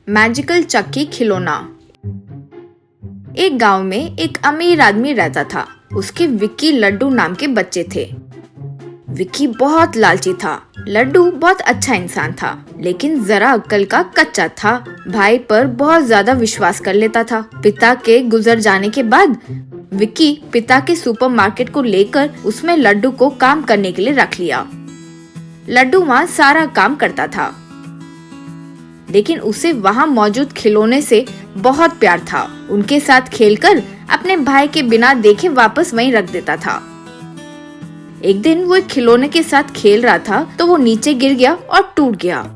Magical चक्की खिलौना। एक गांव में एक अमीर आदमी रहता था। उसके विक्की लड्डू नाम के बच्चे थे। विक्की बहुत लालची था। लड्डू बहुत अच्छा इंसान था, लेकिन जरा अक्ल का कच्चा था। भाई पर बहुत ज्यादा विश्वास कर लेता था। पिता के गुजर जाने के बाद विक्की पिता के सुपरमार्केट को लेकर उसमें लड्डू को काम करने के लिए रख लिया। लड्डू वहाँ सारा काम करता था, लेकिन उसे वहाँ मौजूद खिलौने से बहुत प्यार था। उनके साथ खेलकर अपने भाई के बिना देखे वापस वहीं रख देता था। एक दिन वो एक खिलौने के साथ खेल रहा था तो वो नीचे गिर गया और टूट गया।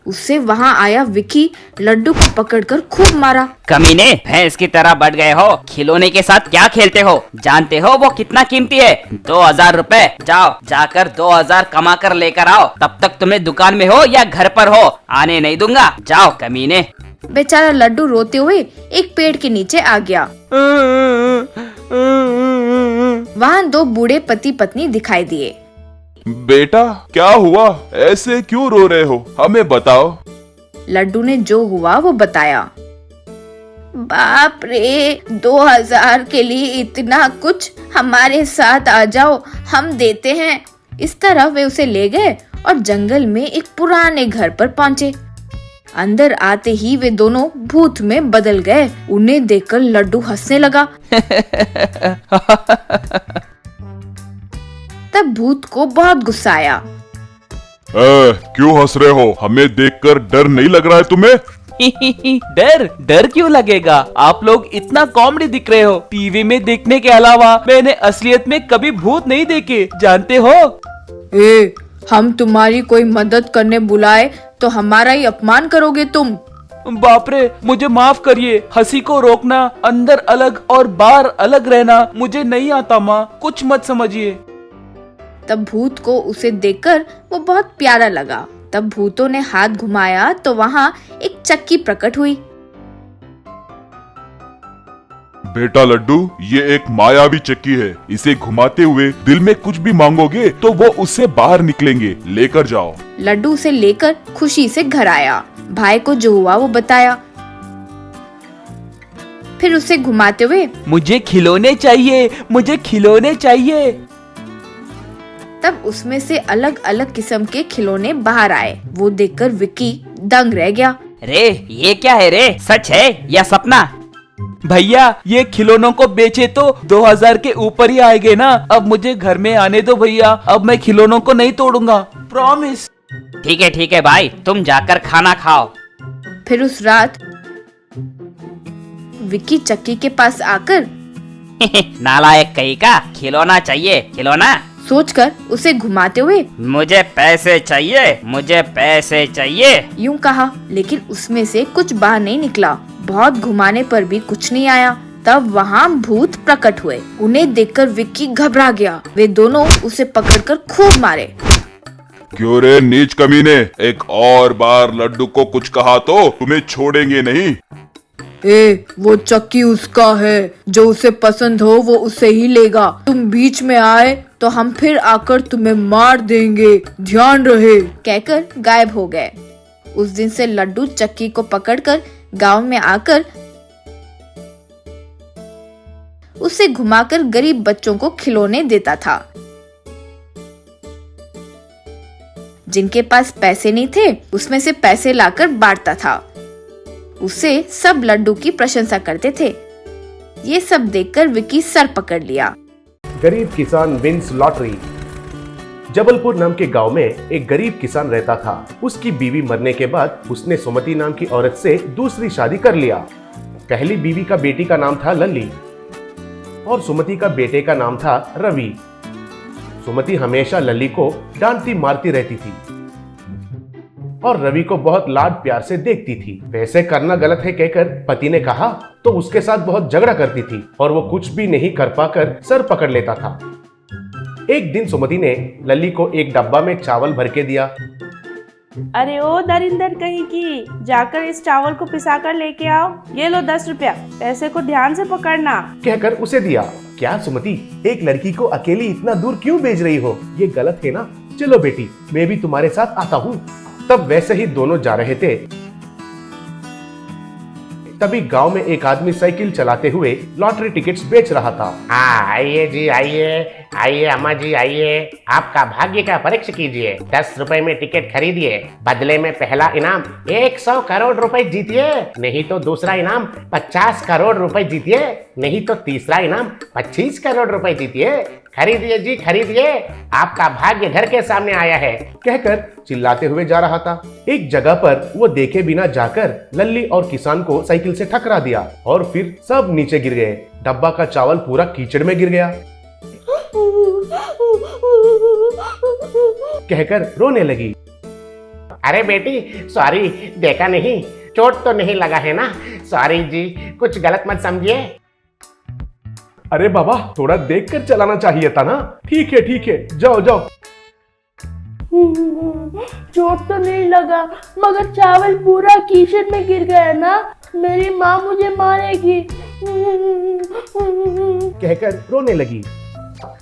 उससे वहाँ आया विक्की लड्डू को पकड़कर खूब मारा। कमीने, भैंस की तरह बढ़ गए हो। खिलौने के साथ क्या खेलते हो? जानते हो वो कितना कीमती है? 2000 रुपए। जाओ, जाकर 2000 कमा कर लेकर आओ। तब तक तुम्हें दुकान में हो या घर पर हो, आने नहीं दूंगा। जाओ कमीने। बेचारा लड्डू रोते हुए एक पेड़ के नीचे आ गया। वहाँ दो बूढ़े पति पत्नी दिखाई दिए। बेटा, क्या हुआ? ऐसे क्यों रो रहे हो? हमें बताओ। लड्डू ने जो हुआ वो बताया। बाप रे, 2000 के लिए इतना कुछ? हमारे साथ आ जाओ, हम देते हैं। इस तरह वे उसे ले गए और जंगल में एक पुराने घर पर पहुँचे। अंदर आते ही वे दोनों भूत में बदल गए। उन्हें देखकर लड्डू हंसने लगा। तब भूत को बहुत गुस्सा आया। क्यों हंस रहे हो? हमें देखकर डर नहीं लग रहा है तुम्हें? डर क्यों लगेगा? आप लोग इतना कॉमेडी दिख रहे हो। टीवी में देखने के अलावा मैंने असलियत में कभी भूत नहीं देखे, जानते हो? हम तुम्हारी कोई मदद करने बुलाए तो हमारा ही अपमान करोगे तुम। बाप रे, मुझे माफ करिए। हंसी को रोकना, अंदर अलग और बाहर अलग रहना मुझे नहीं आता माँ, कुछ मत समझिए। तब भूत को उसे देखकर वो बहुत प्यारा लगा। तब भूतों ने हाथ घुमाया तो वहाँ एक चक्की प्रकट हुई। बेटा लड्डू, ये एक मायावी चक्की है। इसे घुमाते हुए दिल में कुछ भी मांगोगे तो वो उससे बाहर निकलेंगे। लेकर जाओ। लड्डू उसे लेकर खुशी से घर आया। भाई को जो हुआ वो बताया। फिर उसे घुमाते हुए, मुझे खिलौने चाहिए, मुझे खिलौने चाहिए। तब उसमें से अलग अलग किस्म के खिलौने बाहर आए। वो देखकर विक्की दंग रह गया। रे, ये क्या है रे? सच है या सपना? भैया, ये खिलौनों को बेचे तो 2000 के ऊपर ही आएंगे ना। अब मुझे घर में आने दो भैया। अब मैं खिलौनों को नहीं तोड़ूंगा, प्रॉमिस। ठीक है भाई, तुम जाकर खाना खाओ। फिर उस रात विक्की चक्की के पास आकर नालायक कहीं का, खिलौना चाहिए, खिलौना। सोचकर उसे घुमाते हुए, मुझे पैसे चाहिए, मुझे पैसे चाहिए, यूं कहा। लेकिन उसमें से कुछ बाहर नहीं निकला। बहुत घुमाने पर भी कुछ नहीं आया। तब वहाँ भूत प्रकट हुए। उन्हें देखकर विक्की घबरा गया। वे दोनों उसे पकड़कर खूब मारे। क्यों रे नीच कमीने, एक और बार लड्डू को कुछ कहा तो तुम्हें छोड़ेंगे नहीं। वो चक्की उसका है, जो उसे पसंद हो वो उसे ही लेगा। तुम बीच में आए तो हम फिर आकर तुम्हें मार देंगे, ध्यान रहे। कहकर गायब हो गए। उस दिन से लड्डू चक्की को पकड़कर गांव में आकर उसे घुमाकर गरीब बच्चों को खिलौने देता था। जिनके पास पैसे नहीं थे, उसमें से पैसे लाकर बांटता था। उसे सब लड्डू की प्रशंसा करते थे। ये सब देखकर विक्की सर पकड़ लिया। गरीब किसान विंस लॉटरी। जबलपुर नाम के गांव में एक गरीब किसान रहता था। उसकी बीवी मरने के बाद उसने सुमति नाम की औरत से दूसरी शादी कर लिया। पहली बीवी का बेटी का नाम था लल्ली और सुमति का बेटे का नाम था रवि। सुमति हमेशा लल्ली को डांटती मारती रहती थी और रवि को बहुत लाड प्यार से देखती थी। वैसे करना गलत है कहकर पति ने कहा तो उसके साथ बहुत झगड़ा करती थी और वो कुछ भी नहीं कर पाकर सर पकड़ लेता था। एक दिन सुमति ने लल्ली को एक डब्बा में चावल भर के दिया। अरे ओ दरिंदर कहीं की, जाकर इस चावल को पिसा कर लेके आओ। ये लो 10 रुपया, पैसे को ध्यान से पकड़ना, कहकर उसे दिया। क्या सुमति, एक लड़की को अकेली इतना दूर क्यों भेज रही हो? ये गलत है ना। चलो बेटी, मैं भी तुम्हारे साथ आता हूँ। तब वैसे ही दोनों जा रहे थे। तभी गांव में एक आदमी साइकिल चलाते हुए लॉटरी टिकट्स बेच रहा था। हाँ आइए जी आइए, आइए अम्मा जी आइए, आपका भाग्य का परीक्षा कीजिए। 10 रुपए में टिकट खरीदिए, बदले में पहला इनाम 100 करोड़ रुपए जीतिए, नहीं तो दूसरा इनाम 50 करोड़ रुपए जीतिए, नहीं तो तीसरा इनाम 25 करोड़ रुपए जीतिए। खरीदिए जी खरीदिए, आपका भाग्य घर के सामने आया है। कहकर चिल्लाते हुए जा रहा था। एक जगह पर वो देखे बिना जाकर लल्ली और किसान को साइकिल से टकरा दिया और फिर सब नीचे गिर गए। डब्बा का चावल पूरा कीचड़ में गिर गया। कहकर रोने लगी। अरे बेटी सॉरी, देखा नहीं, चोट तो नहीं लगा है ना? सॉरी जी, कुछ गलत मत समझिए। अरे बाबा थोड़ा देखकर चलाना चाहिए था ना। ठीक है जाओ जाओ। चोट तो नहीं लगा, मगर चावल पूरा कीचड़ में गिर गया ना, मेरी माँ मुझे मारेगी। कहकर रोने लगी।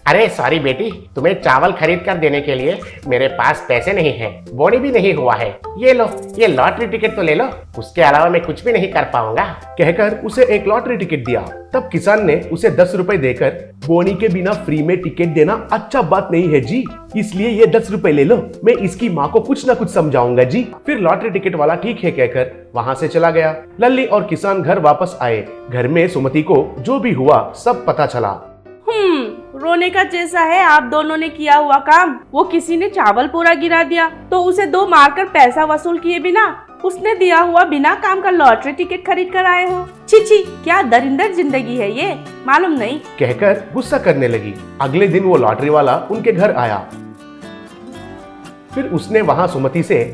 अरे सॉरी बेटी, तुम्हें चावल खरीद कर देने के लिए मेरे पास पैसे नहीं है, बोनी भी नहीं हुआ है। ये लो, ये लॉटरी टिकट तो ले लो, उसके अलावा मैं कुछ भी नहीं कर पाऊंगा। कहकर उसे एक लॉटरी टिकट दिया। तब किसान ने उसे 10 रुपए देकर, बोनी के बिना फ्री में टिकट देना अच्छा बात नहीं है जी, इसलिए ये 10 रुपए ले लो, मैं इसकी माँ को कुछ ना कुछ समझाऊंगा जी। फिर लॉटरी टिकट वाला ठीक है कहकर वहाँ से चला गया। लल्ली और किसान घर वापस आए। घर में सुमति को जो भी हुआ सब पता चला। रोने का जैसा है आप दोनों ने किया हुआ काम। वो किसी ने चावल पूरा गिरा दिया तो उसे 2 मारकर पैसा वसूल किए बिना उसने दिया हुआ बिना काम का लॉटरी टिकट खरीद कर आए हो। छी, क्या दरिंदर जिंदगी है ये, मालूम नहीं। कहकर गुस्सा करने लगी। अगले दिन वो लॉटरी वाला उनके घर आया। फिर उसने वहाँ सुमति से,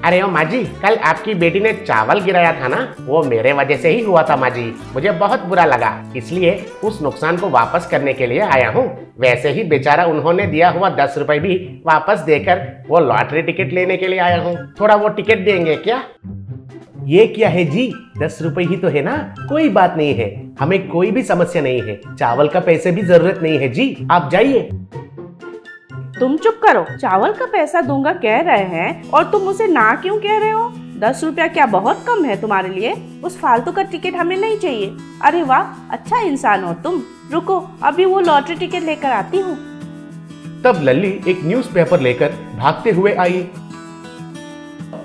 अरे ओ माँ जी, कल आपकी बेटी ने चावल गिराया था ना, वो मेरे वजह से ही हुआ था माँ जी, मुझे बहुत बुरा लगा, इसलिए उस नुकसान को वापस करने के लिए आया हूँ। वैसे ही बेचारा उन्होंने दिया हुआ 10 रुपए भी वापस देकर वो लॉटरी टिकट लेने के लिए आया हूँ। थोड़ा वो टिकट देंगे क्या? ये क्या है जी, 10 रुपए ही तो है ना, कोई बात नहीं है, हमें कोई भी समस्या नहीं है, चावल का पैसे भी जरूरत नहीं है जी, आप जाइए। तुम चुप करो, चावल का पैसा दूंगा कह रहे हैं और तुम उसे ना क्यों कह रहे हो? 10 रुपया क्या बहुत कम है तुम्हारे लिए? उस फालतू का टिकट हमें नहीं चाहिए। अरे वाह, अच्छा इंसान हो तुम। रुको, अभी वो लॉटरी टिकट लेकर आती हूँ। तब लल्ली एक न्यूज़पेपर लेकर भागते हुए आई।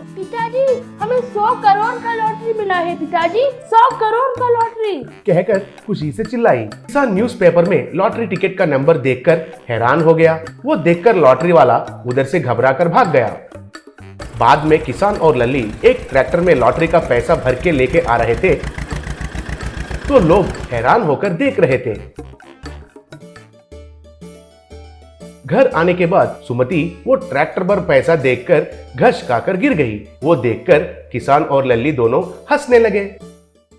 पिताजी, हमें 100 करोड़ का लॉटरी मिला है पिताजी, 100 करोड़ का लॉटरी। कहकर खुशी से चिल्लाई। किसान न्यूज़पेपर में लॉटरी टिकट का नंबर देखकर हैरान हो गया। वो देखकर लॉटरी वाला उधर से घबराकर भाग गया। बाद में किसान और लल्ली एक ट्रैक्टर में लॉटरी का पैसा भर के लेके आ रहे थे तो लोग हैरान होकर देख रहे थे। घर आने के बाद सुमति वो ट्रैक्टर पर पैसा देखकर घस खाकर गिर गई। वो देखकर किसान और लल्ली दोनों हंसने लगे।